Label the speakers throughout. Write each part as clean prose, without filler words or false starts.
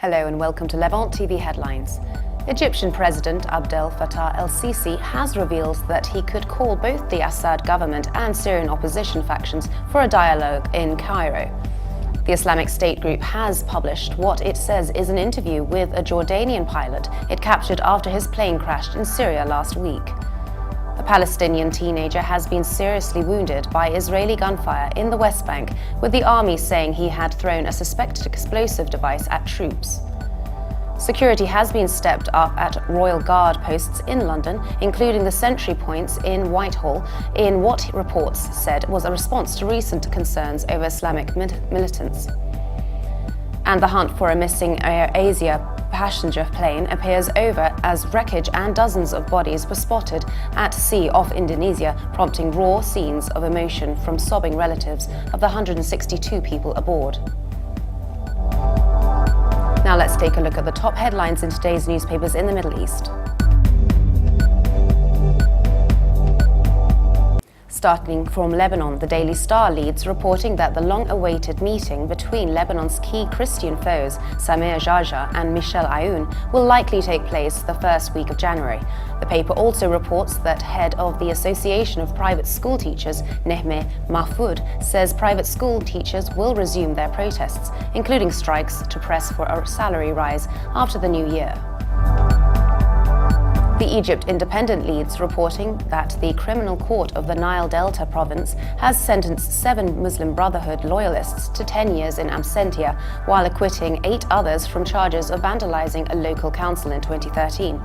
Speaker 1: Hello and welcome to Levant TV Headlines. Egyptian President Abdel-Fattah El-Sisi has revealed that he could call both the Assad government and Syrian opposition factions for a dialogue in Cairo. The Islamic State group has published what it says is an interview with a Jordanian pilot it captured after his plane crashed in Syria last week. A Palestinian teenager has been seriously wounded by Israeli gunfire in the West Bank, with the army saying he had thrown a suspected explosive device at troops. Security has been stepped up at Royal Guard posts in London, including the sentry points in Whitehall, in what reports said was a response to recent concerns over Islamic militants. And the hunt for a missing Air Asia passenger plane appears over as wreckage and dozens of bodies were spotted at sea off Indonesia, prompting raw scenes of emotion from sobbing relatives of the 162 people aboard. Now let's take a look at the top headlines in today's newspapers in the Middle East. Starting from Lebanon, the Daily Star leads, reporting that the long-awaited meeting between Lebanon's key Christian foes, Samer Jarjah and Michel Aoun, will likely take place the first week of January. The paper also reports that head of the Association of Private School Teachers, Nehmeh Mahfoud, says private school teachers will resume their protests, including strikes to press for a salary rise after the new year. The Egypt Independent leads, reporting that the Criminal Court of the Nile Delta province has sentenced 7 Muslim Brotherhood loyalists to 10 years in absentia, while acquitting 8 others from charges of vandalizing a local council in 2013.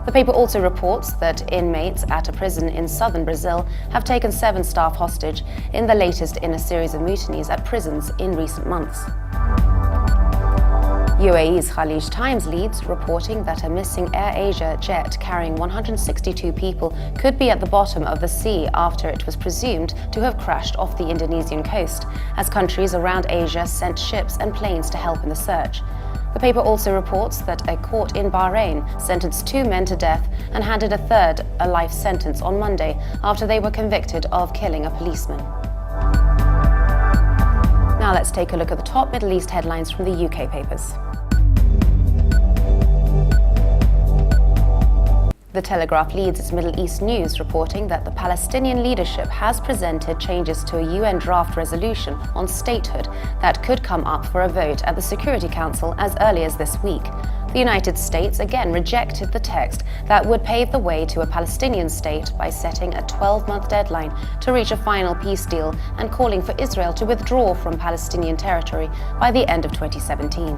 Speaker 1: The paper also reports that inmates at a prison in southern Brazil have taken 7 staff hostage in the latest in a series of mutinies at prisons in recent months. UAE's Khalij Times leads, reporting that a missing Air Asia jet carrying 162 people could be at the bottom of the sea after it was presumed to have crashed off the Indonesian coast, as countries around Asia sent ships and planes to help in the search. The paper also reports that a court in Bahrain sentenced 2 men to death and handed a third a life sentence on Monday after they were convicted of killing a policeman. Now let's take a look at the top Middle East headlines from the UK papers. The Telegraph leads its Middle East news, reporting that the Palestinian leadership has presented changes to a UN draft resolution on statehood that could come up for a vote at the Security Council as early as this week. The United States again rejected the text that would pave the way to a Palestinian state by setting a 12-month deadline to reach a final peace deal and calling for Israel to withdraw from Palestinian territory by the end of 2017.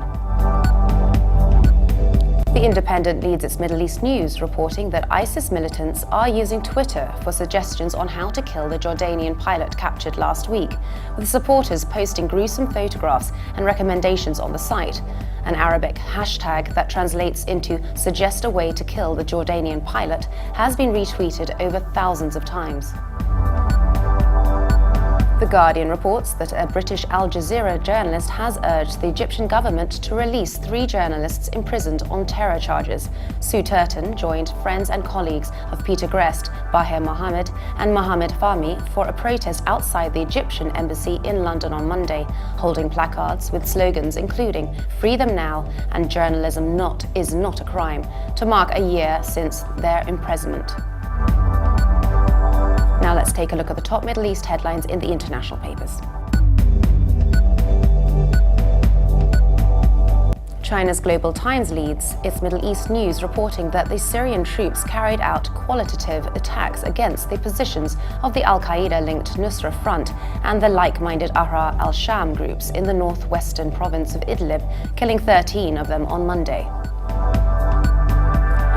Speaker 1: The Independent leads its Middle East news, reporting that ISIS militants are using Twitter for suggestions on how to kill the Jordanian pilot captured last week, with supporters posting gruesome photographs and recommendations on the site. An Arabic hashtag that translates into "suggest a way to kill the Jordanian pilot" has been retweeted over thousands of times. The Guardian reports that a British Al Jazeera journalist has urged the Egyptian government to release 3 journalists imprisoned on terror charges. Sue Turton joined friends and colleagues of Peter Grest, Baher Mohammed and Mohammed Fahmy for a protest outside the Egyptian embassy in London on Monday, holding placards with slogans including "Free them now" and "Journalism is not a crime," to mark a year since their imprisonment. Now let's take a look at the top Middle East headlines in the international papers. China's Global Times leads its Middle East news, reporting that the Syrian troops carried out qualitative attacks against the positions of the Al-Qaeda-linked Nusra Front and the like-minded Ahrar al-Sham groups in the northwestern province of Idlib, killing 13 of them on Monday.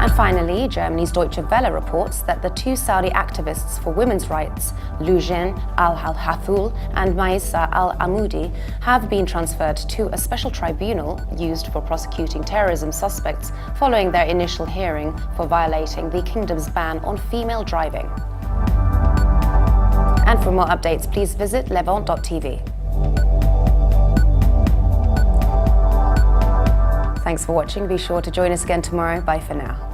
Speaker 1: And finally, Germany's Deutsche Welle reports that the 2 Saudi activists for women's rights, Loujain al-Hathul and Maisa al-Amoudi, have been transferred to a special tribunal used for prosecuting terrorism suspects following their initial hearing for violating the kingdom's ban on female driving. And for more updates, please visit levant.tv. Thanks for watching. Be sure to join us again tomorrow. Bye for now.